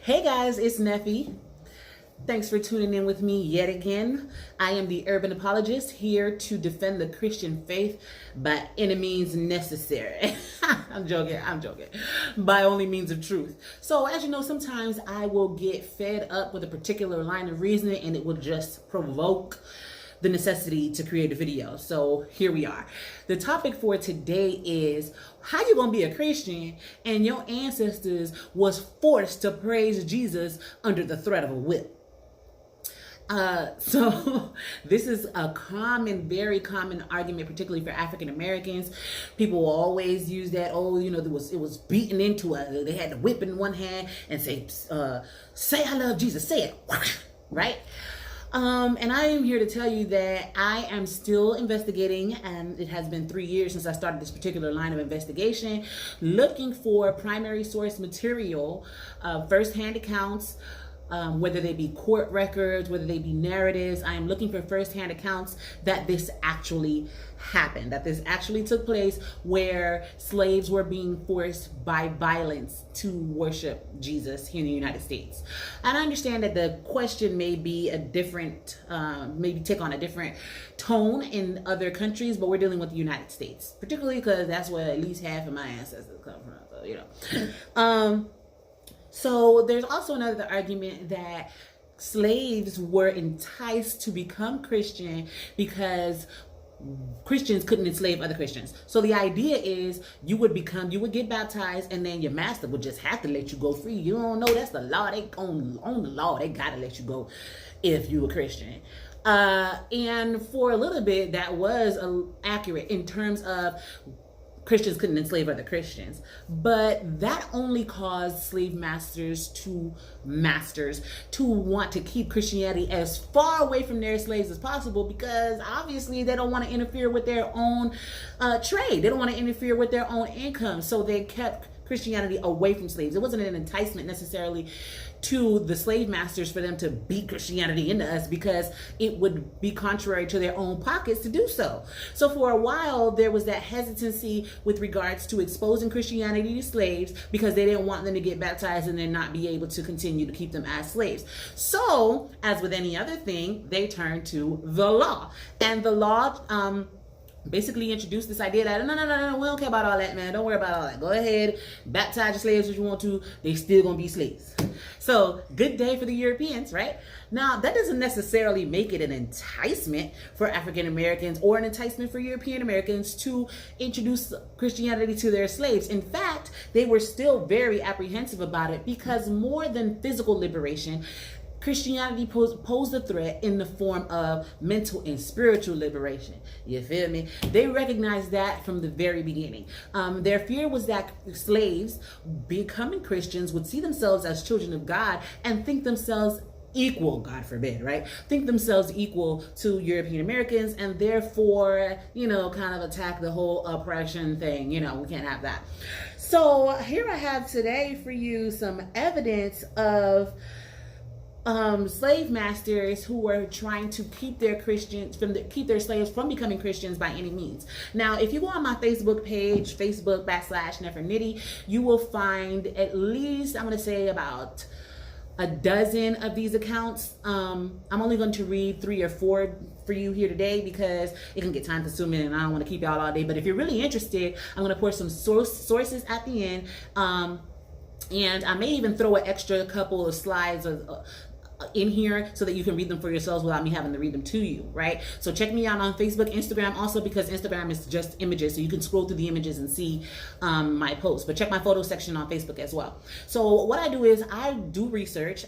Hey guys, it's Neffy. Thanks for tuning in with me yet again. I am the urban apologist here to defend the Christian faith by any means necessary. I'm joking. By only means of truth. So as you know, sometimes I will get fed up with a particular line of reasoning and it will just provoke the necessity to create a video. So here we are. The topic for today is how you gonna be a Christian and your ancestors was forced to praise Jesus under the threat of a whip. So this is a very common argument, particularly for African Americans. People will always use that, it was beaten into us. They had the whip in one hand and say I love Jesus, say it, right? And I am here to tell you that I am still investigating, and it has been 3 years since I started this particular line of investigation, looking for primary source material, firsthand accounts, whether they be court records, whether they be narratives. I am looking for firsthand accounts that this actually happened, that this actually took place, where slaves were being forced by violence to worship Jesus here in the United States. And I understand that the question may be a different, maybe take on a different tone in other countries, but we're dealing with the United States, particularly because that's where at least half of my ancestors come from. So, So there's also another argument that slaves were enticed to become Christian because Christians couldn't enslave other Christians. So the idea is you would get baptized, and then your master would just have to let you go free. You don't know, that's the law. They on the law, they gotta let you go if you a Christian. And for a little bit, that was accurate in terms of Christians couldn't enslave other Christians, but that only caused slave masters to want to keep Christianity as far away from their slaves as possible, because obviously they don't want to interfere with their own trade. They don't want to interfere with their own income, so they kept Christianity away from slaves. It wasn't an enticement necessarily to the slave masters for them to beat Christianity into us, because it would be contrary to their own pockets to do so. So for a while, there was that hesitancy with regards to exposing Christianity to slaves, because they didn't want them to get baptized and then not be able to continue to keep them as slaves. So, as with any other thing, they turned to the law. And the law, basically introduced this idea that no, we don't care about all that, man. Don't worry about all that. Go ahead, baptize your slaves if you want to. They still gonna be slaves. So good day for the Europeans, right? Now that doesn't necessarily make it an enticement for African Americans or an enticement for European Americans to introduce Christianity to their slaves. In fact, they were still very apprehensive about it, because more than physical liberation, Christianity posed a threat in the form of mental and spiritual liberation. You feel me? They recognized that from the very beginning. Their fear was that slaves becoming Christians would see themselves as children of God and think themselves equal, God forbid, right? Think themselves equal to European Americans, and therefore, kind of attack the whole oppression thing. We can't have that. So here I have today for you some evidence of slave masters who were trying to keep their slaves from becoming Christians by any means. Now, if you go on my Facebook page, Facebook.com/Nephernitty, you will find at least, I'm going to say, about a dozen of these accounts. I'm only going to read 3 or 4 for you here today, because it can get time consuming and I don't want to keep y'all all day. But if you're really interested, I'm going to pour some sources at the end. And I may even throw an extra couple of slides in here so that you can read them for yourselves without me having to read them to you, right? So check me out on Facebook, Instagram, also, because Instagram is just images, so you can scroll through the images and see my posts. But check my photo section on Facebook as well. So what I do is I do research,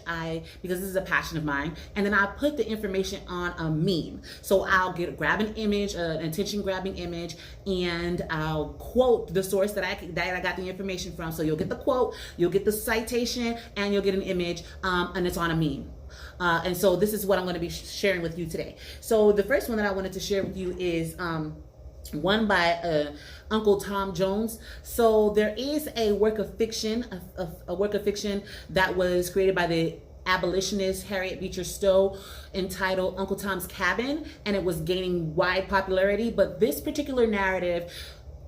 because this is a passion of mine, and then I put the information on a meme. So I'll grab an image, an attention-grabbing image, and I'll quote the source that I got the information from. So you'll get the quote, you'll get the citation, and you'll get an image, and it's on a meme. And so this is what I'm going to be sharing with you today. So the first one that I wanted to share with you is one by Uncle Tom Jones. So there is a work of fiction, that was created by the abolitionist Harriet Beecher Stowe, entitled Uncle Tom's Cabin, and it was gaining wide popularity. But this particular narrative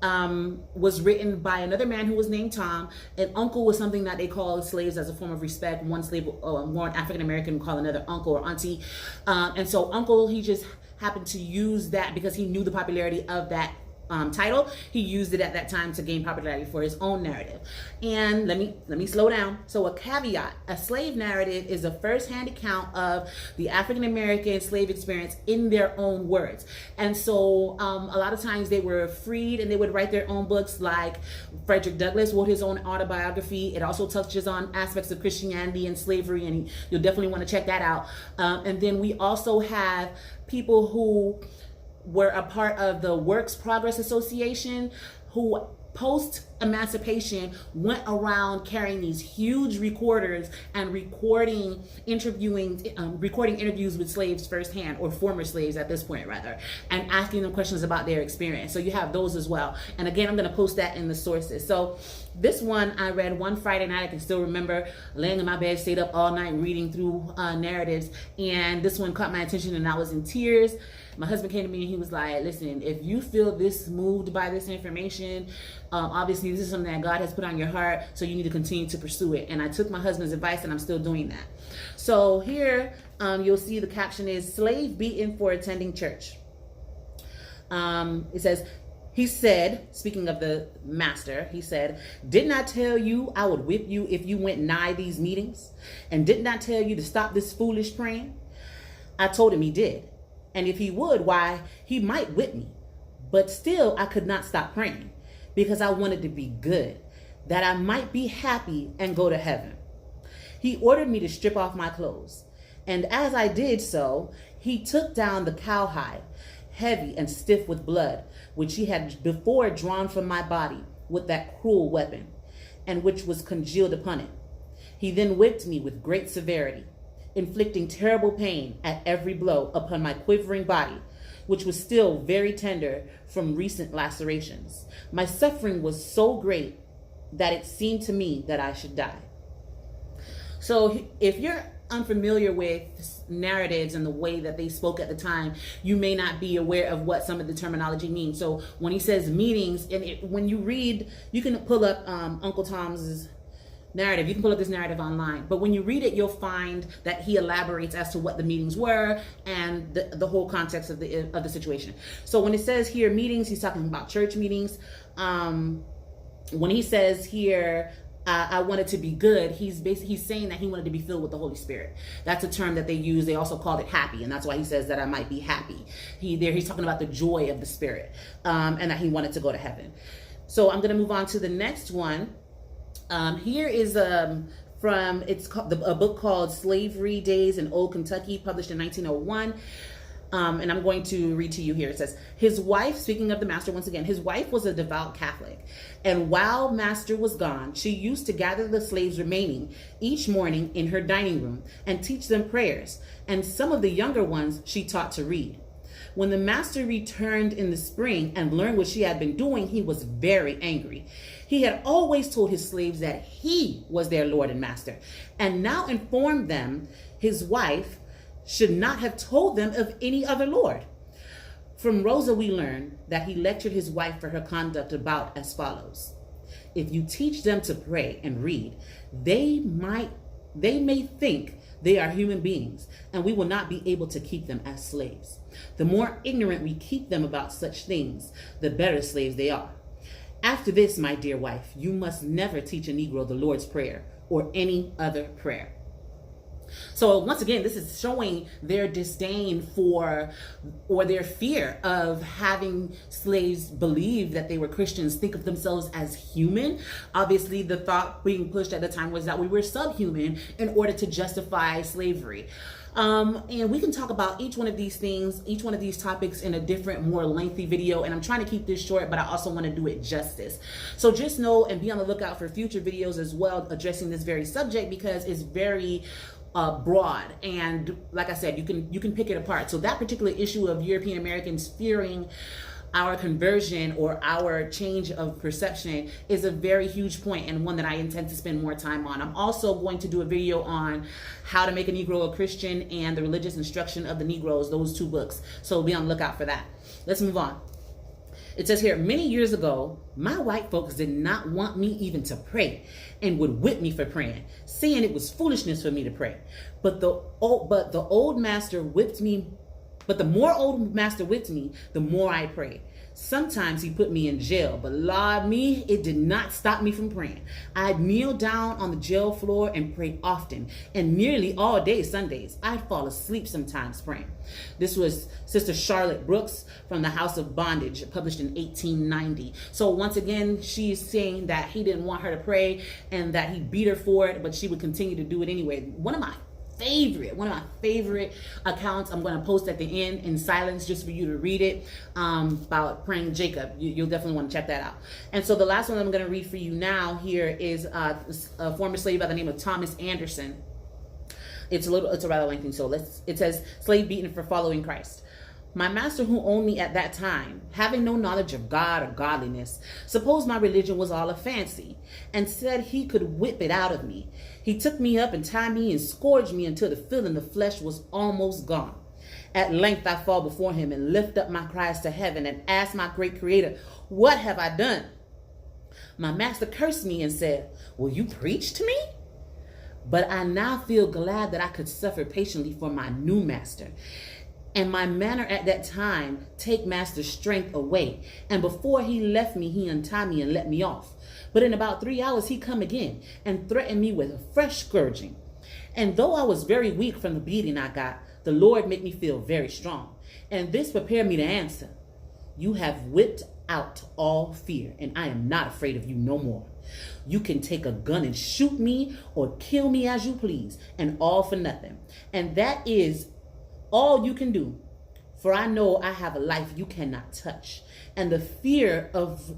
was written by another man who was named Tom. An uncle was something that they call slaves as a form of respect. One slave, more African American, would call another uncle or auntie. And so uncle, he just happened to use that because he knew the popularity of that title. He used it at that time to gain popularity for his own narrative. And let me slow down. So a caveat: a slave narrative is a first-hand account of the African American slave experience in their own words. And so a lot of times they were freed and they would write their own books, like Frederick Douglass wrote his own autobiography. It also touches on aspects of Christianity and slavery, and you'll definitely want to check that out. And then we also have people who were a part of the Works Progress Association, who post-emancipation went around carrying these huge recorders and recording interviews with slaves firsthand, or former slaves at this point rather, and asking them questions about their experience. So you have those as well. And again, I'm going to post that in the sources. So this one I read one Friday night. I can still remember laying in my bed, stayed up all night reading through narratives, and this one caught my attention and I was in tears. My husband came to me and he was like, listen, if you feel this moved by this information, obviously this is something that God has put on your heart, so you need to continue to pursue it. And I took my husband's advice and I'm still doing that. So here you'll see the caption is "Slave Beaten for Attending Church." It says, he said, speaking of the master, he said, "Didn't I tell you I would whip you if you went nigh these meetings? And didn't I tell you to stop this foolish praying?" I told him he did. And if he would, why, he might whip me. But still, I could not stop praying because I wanted to be good, that I might be happy and go to heaven. He ordered me to strip off my clothes. And as I did so, he took down the cowhide, heavy and stiff with blood, which he had before drawn from my body with that cruel weapon, and which was congealed upon it. He then whipped me with great severity, inflicting terrible pain at every blow upon my quivering body, which was still very tender from recent lacerations. My suffering was so great that it seemed to me that I should die. So if you're unfamiliar with narratives and the way that they spoke at the time, you may not be aware of what some of the terminology means. So when he says meetings, and when you read, you can pull up Uncle Tom's narrative. You can pull up this narrative online, but when you read it, you'll find that he elaborates as to what the meetings were and the whole context of the situation. So when it says here meetings, he's talking about church meetings. When he says here, I wanted to be good, he's saying that he wanted to be filled with the Holy Spirit. That's a term that they use. They also called it happy, and that's why he says that I might be happy. He's talking about the joy of the Spirit, and that he wanted to go to heaven. So I'm going to move on to the next one. Here is it's called a book called Slavery Days in Old Kentucky, published in 1901. And I'm going to read to you here. It says, his wife, speaking of the master once again, his wife was a devout Catholic. And while master was gone, she used to gather the slaves remaining each morning in her dining room and teach them prayers. And some of the younger ones she taught to read. When the master returned in the spring and learned what she had been doing, he was very angry. He had always told his slaves that he was their Lord and master, and now informed them his wife should not have told them of any other Lord. From Rosa, we learn that he lectured his wife for her conduct about as follows. If you teach them to pray and read, they may think they are human beings, and we will not be able to keep them as slaves. The more ignorant we keep them about such things, the better slaves they are. After this, my dear wife, you must never teach a Negro the Lord's Prayer or any other prayer. So once again, this is showing their disdain for, or their fear of having slaves believe that they were Christians, think of themselves as human. Obviously, the thought being pushed at the time was that we were subhuman in order to justify slavery. And we can talk about each one of these things, each one of these topics in a different, more lengthy video. And I'm trying to keep this short, but I also want to do it justice. So just know and be on the lookout for future videos as well addressing this very subject, because it's very broad, and like I said, you can pick it apart. So that particular issue of European Americans fearing our conversion or our change of perception is a very huge point, and one that I intend to spend more time on. I'm also going to do a video on How to Make a Negro a Christian and The Religious Instruction of the Negroes, those two books. So be on the lookout for that. Let's move on. It says here, many years ago, my white folks did not want me even to pray and would whip me for praying, saying it was foolishness for me to pray. But the old master whipped me. But the more old master whipped me, the more I prayed. Sometimes he put me in jail, but Lord me, it did not stop me from praying. I'd kneel down on the jail floor and pray often, and nearly all day Sundays. I'd fall asleep sometimes praying. This was Sister Charlotte Brooks from the House of Bondage, published in 1890. So once again, she's saying that he didn't want her to pray and that he beat her for it, but she would continue to do it anyway. One of my favorite accounts I'm going to post at the end in silence just for you to read it, about praying Jacob. You'll definitely want to check that out. And so the last one I'm going to read for you now here is a former slave by the name of Thomas Anderson. It's a rather lengthy, so it says, slave beaten for following Christ. My master, who owned me at that time, having no knowledge of God or godliness, supposed my religion was all a fancy, and said he could whip it out of me. He took me up and tied me and scourged me until the feeling of the flesh was almost gone. At length I fall before him and lift up my cries to heaven and ask my great Creator, what have I done? My master cursed me and said, will you preach to me? But I now feel glad that I could suffer patiently for my new master. And my manner at that time take master's strength away. And before he left me, he untied me and let me off. But in about 3 hours, he come again and threatened me with a fresh scourging. And though I was very weak from the beating I got, the Lord made me feel very strong. And this prepared me to answer, you have whipped out all fear, and I am not afraid of you no more. You can take a gun and shoot me or kill me as you please, and all for nothing. And that is all you can do, for I know I have a life you cannot touch, and the fear of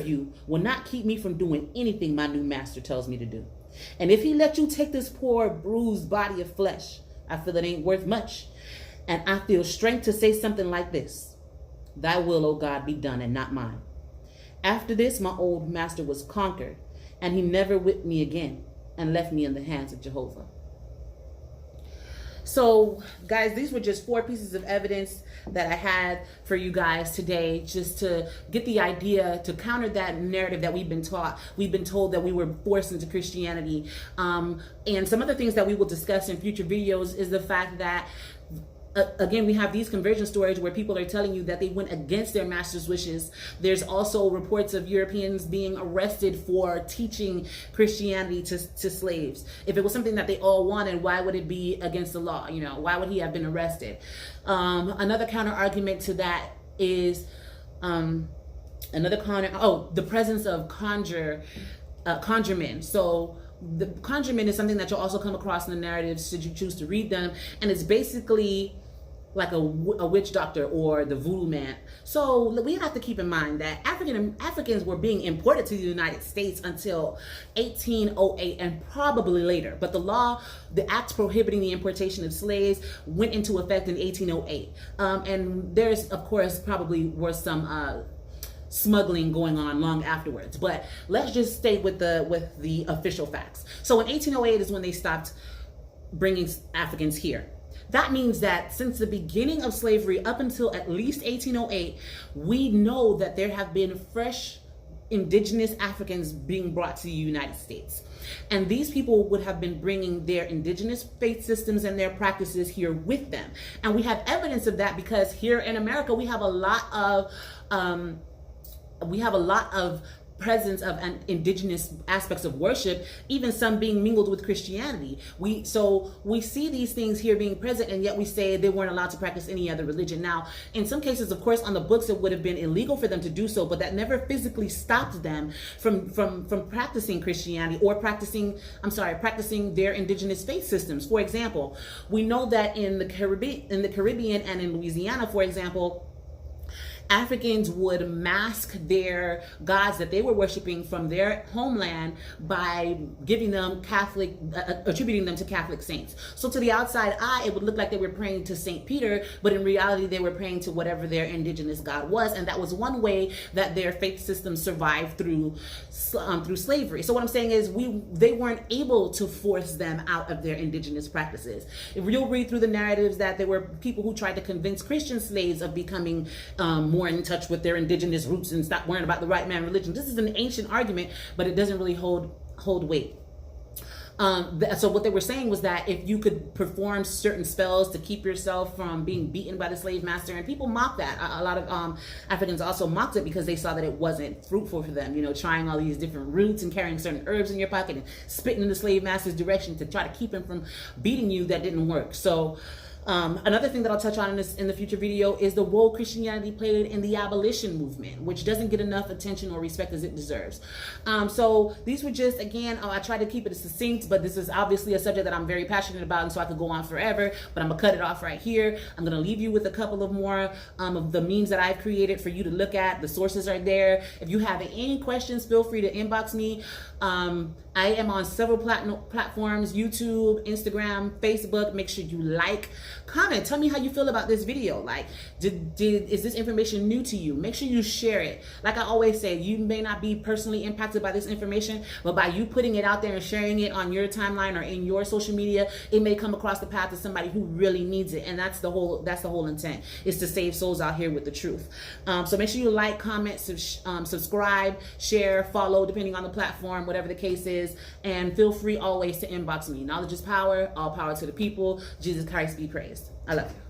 you will not keep me from doing anything my new master tells me to do. And if he let you take this poor bruised body of flesh, I feel it ain't worth much, and I feel strength to say something like this: thy will, O God, be done and not mine. After this, my old master was conquered, and he never whipped me again and left me in the hands of Jehovah. So, guys, these were just 4 pieces of evidence that I had for you guys today, just to get the idea, to counter that narrative that we've been taught. We've been told that we were forced into Christianity. And some other things that we will discuss in future videos is the fact that, again, we have these conversion stories where people are telling you that they went against their master's wishes. There's also reports of Europeans being arrested for teaching Christianity to slaves. If it was something that they all wanted, why would it be against the law? You know, why would he have been arrested? Another counter argument to that is the presence of conjurmen. So the conjurmen is something that you'll also come across in the narratives should you choose to read them, and it's basically like a witch doctor or the voodoo man. So we have to keep in mind that Africans were being imported to the United States until 1808 and probably later. But the act prohibiting the importation of slaves went into effect in 1808. And there's, of course, probably were some smuggling going on long afterwards. But let's just stay with the official facts. So in 1808 is when they stopped bringing Africans here. That means that since the beginning of slavery up until at least 1808, we know that there have been fresh indigenous Africans being brought to the United States. And these people would have been bringing their indigenous faith systems and their practices here with them. And we have evidence of that because here in America, we have a lot of presence of indigenous aspects of worship, even some being mingled with Christianity. We see these things here being present, and yet we say they weren't allowed to practice any other religion. Now, in some cases, of course, on the books, it would have been illegal for them to do so, but that never physically stopped them from practicing Christianity or practicing their indigenous faith systems. For example, we know that in the Caribbean and in Louisiana, for example, Africans would mask their gods that they were worshiping from their homeland by giving them attributing them to Catholic saints. So to the outside eye, it would look like they were praying to Saint Peter, but in reality, they were praying to whatever their indigenous god was, and that was one way that their faith system survived through slavery. So what I'm saying is, they weren't able to force them out of their indigenous practices. If you'll read through the narratives, that there were people who tried to convince Christian slaves of becoming more in touch with their indigenous roots and stop worrying about the white man religion. This is an ancient argument, but it doesn't really hold weight. So what they were saying was that if you could perform certain spells to keep yourself from being beaten by the slave master, and people mock that. A lot of Africans also mocked it because they saw that it wasn't fruitful for them. You know, trying all these different roots and carrying certain herbs in your pocket and spitting in the slave master's direction to try to keep him from beating you, that didn't work. So another thing that I'll touch on in the future video is the role Christianity played in the abolition movement, which doesn't get enough attention or respect as it deserves. So these were just, again, I tried to keep it succinct, but this is obviously a subject that I'm very passionate about, and so I could go on forever, but I'm gonna cut it off right here. I'm gonna leave you with a couple of more of the memes that I've created for you to look at. The sources are there. If you have any questions, feel free to inbox me. I am on several platforms: YouTube, Instagram, Facebook. Make sure you like, comment, tell me how you feel about this video. Like, is this information new to you? Make sure you share it. Like I always say, you may not be personally impacted by this information, but by you putting it out there and sharing it on your timeline or in your social media, it may come across the path of somebody who really needs it. And that's the whole intent, is to save souls out here with the truth. So make sure you like, comment, subscribe, share, follow, depending on the platform, whatever the case is. And feel free always to inbox me. Knowledge is power. All power to the people. Jesus Christ be praised. I love you.